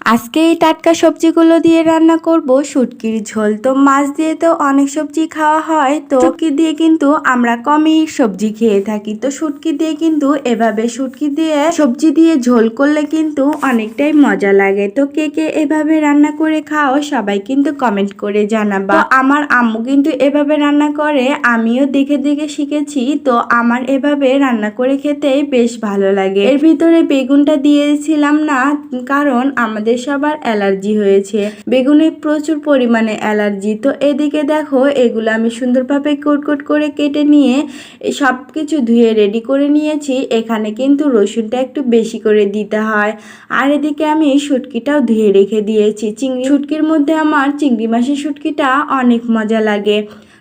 আজকে এই টাটকা সবজিগুলো দিয়ে রান্না করব শুটকির ঝোল। তো মাছ দিয়ে তো অনেক সবজি খাওয়া হয়, তো শুটকি দিয়ে কিন্তু আমরা কমই সবজি খেয়ে থাকি। তো শুটকি দিয়ে কিন্তু এভাবে শুটকি দিয়ে সবজি দিয়ে ঝোল করলে কিন্তু অনেকটাই মজা লাগে। তো কে কে এভাবে রান্না করে খাও সবাই কিন্তু কমেন্ট করে জানাবা। তো আমার আম্মু কিন্তু এভাবে রান্না করে, আমিও দেখে দেখে শিখেছি। তো আমার এভাবে রান্না করে খেতেই বেশ ভালো লাগে। এর ভিতরে বেগুনটা দিয়েছিলাম না, কারণ আমাদের সবার অ্যালার্জি হয়েছে, বেগুনে প্রচুর পরিমাণে অ্যালার্জি। তো এদিকে দেখো এগুলো আমি সুন্দরভাবে কোট করে কেটে নিয়ে সব কিছু ধুয়ে রেডি করে নিয়েছি। এখানে কিন্তু রসুনটা একটু বেশি করে দিতে হয়। আর এদিকে আমি শুটকিটাও ধুয়ে রেখে দিয়েছি। শুটকির মধ্যে আমার চিংড়ি মাছের শুটকিটা অনেক মজা লাগে।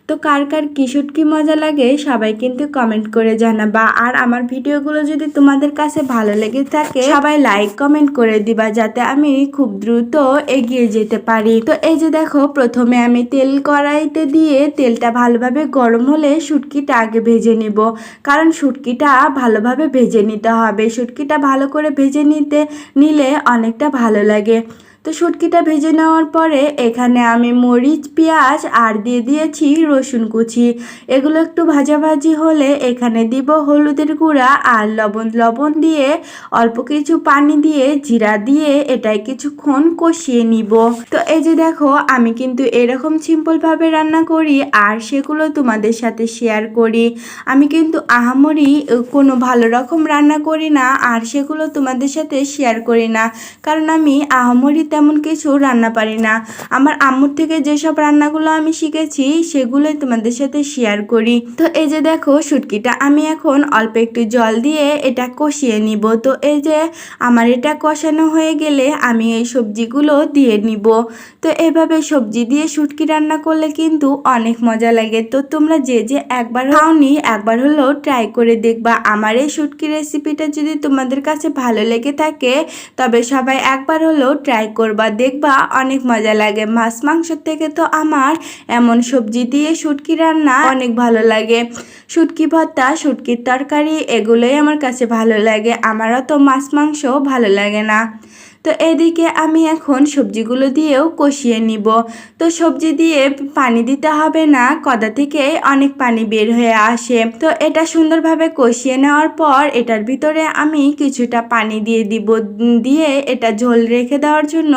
তো কার কার কি শুটকি মজা লাগে সবাই কিন্তু কমেন্ট করে জানাবা। আর আমার ভিডিওগুলো যদি তোমাদের কাছে ভালো লেগে থাকে সবাই লাইক কমেন্ট করে দিবা, যাতে আমি খুব দ্রুত এগিয়ে যেতে পারি। তো এই যে দেখো প্রথমে আমি তেল কড়াইতে দিয়ে তেলটা ভালোভাবে গরম হলে শুটকিটা আগে ভেজে নিব, কারণ শুটকিটা ভালোভাবে ভেজে নিতে হবে। শুটকিটা ভালো করে ভেজে নিলে অনেকটা ভালো লাগে। তো শুটকিটা ভেজে নেওয়ার পরে এখানে আমি মরিচ পেঁয়াজ আর দিয়ে দিয়েছি রসুন কুচি। এগুলো একটু ভাজাভাজি হলে এখানে দিব হলুদের গুঁড়া আর লবণ দিয়ে অল্প কিছু পানি দিয়ে জিরা দিয়ে এটাই কিছুক্ষণ কষিয়ে নিব। তো এই যে দেখো আমি কিন্তু এরকম সিম্পলভাবে রান্না করি আর সেগুলো তোমাদের সাথে শেয়ার করি। আমি কিন্তু আহামরি কোনো ভালো রকম রান্না করি না আর সেগুলো তোমাদের সাথে শেয়ার করি না, কারণ আমি আহামরি তেমন কিছু রান্না পারি না। আমার আম্মুর থেকে যেসব রান্নাগুলো আমি শিখেছি সেগুলোই তোমাদের সাথে শেয়ার করি। তো এই যে দেখো শুটকিটা আমি এখন অল্প একটু জল দিয়ে এটা কষিয়ে নিব। তো এই যে আমার এটা কষানো হয়ে গেলে আমি এই সবজিগুলো দিয়ে নিব। তো এভাবে সবজি দিয়ে শুটকি রান্না করলে কিন্তু অনেক মজা লাগে। তো তোমরা যে একবার খাওনি একবার হলেও ট্রাই করে দেখবা। আমার এই শুটকি রেসিপিটা যদি তোমাদের কাছে ভালো লেগে থাকে তবে সবাই একবার হলেও ট্রাই করবা, দেখবা অনেক মজা লাগে। মাছ মাংসের থেকে তো আমার এমন সবজি দিয়ে শুটকি রান্না অনেক ভালো লাগে। শুটকি ভর্তা, শুটকির তরকারি এগুলোই আমার কাছে ভালো লাগে। আমারও তো মাছ মাংস ভালো লাগে না। তো এদিকে আমি এখন সবজিগুলো দিয়েও কষিয়ে নিব। তো সবজি দিয়ে পানি দিতে হবে না, কড়া থেকে অনেক পানি বের হয়ে আসে। তো এটা সুন্দরভাবে কষিয়ে নেওয়ার পর এটার ভিতরে আমি কিছুটা পানি দিয়ে দিব, দিয়ে এটা ঝোল রেখে দেওয়ার জন্য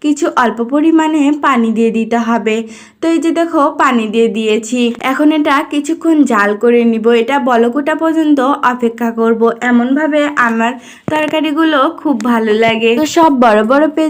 কিছু অল্প পরিমাণে পানি দিয়ে দিতে হবে। তো এই যে দেখো পানি দিয়ে দিয়েছি, এখন এটা কিছুক্ষণ জাল করে নিব। এটা বলক ওঠা পর্যন্ত অপেক্ষা করব। এমনভাবে আমার তরকারিগুলো খুব ভালো লাগে। তো সব বড় বড় পেঁয়াজ